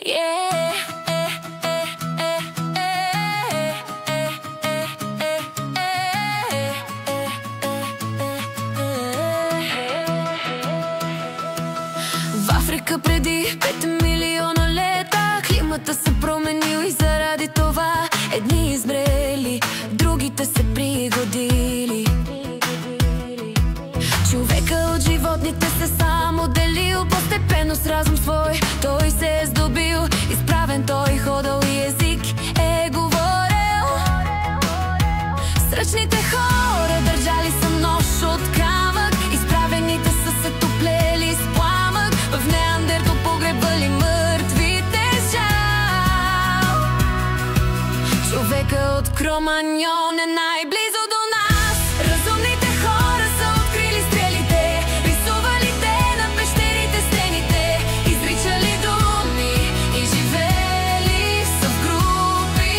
Yeah. В Африка преди 5 милиона лета климата се променил и заради това едни избрели, другите се пригодили. Човека от животните се само делил, постепенно с разум свой той се е здобил. Изправен той ходил и език е говорил. Сръчните хора държали са нож от камък, изправените са се топлели с пламък. В Неандертал погребали мъртвите с жал. Човека от Кроманьон е най-близо до нас. Разумните хора са открили стрелите, рисували те на пещерите стените, изричали думи и живели са в групи.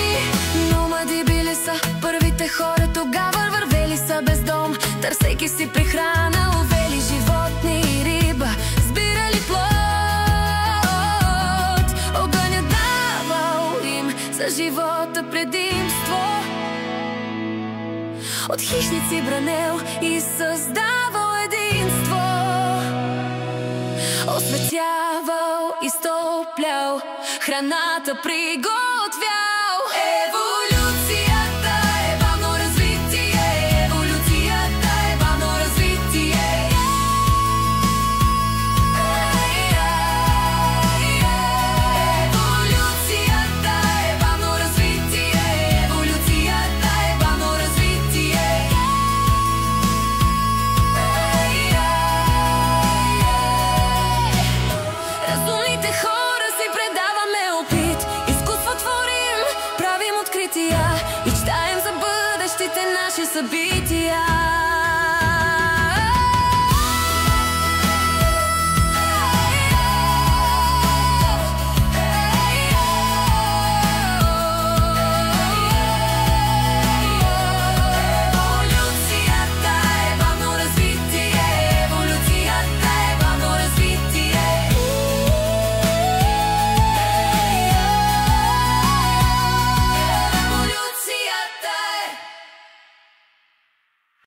Номади били са първите хора тогава, вървели са без дом, търсейки си прехрана, ловели животни и риба, сбирали плод. Огънят давал им за живота предимство, от хищници бранел и създавал единство. Осветявал, изтоплял, храната приготвял. Еволюцията е бавно развитие, еволюцията е бавно развитие. Еволюцията е бавно развитие, еволюцията е бавно развитие. Разумните хора си предаваме опит, изкуство творим, правим открития и читаем за бъдещите наши събития.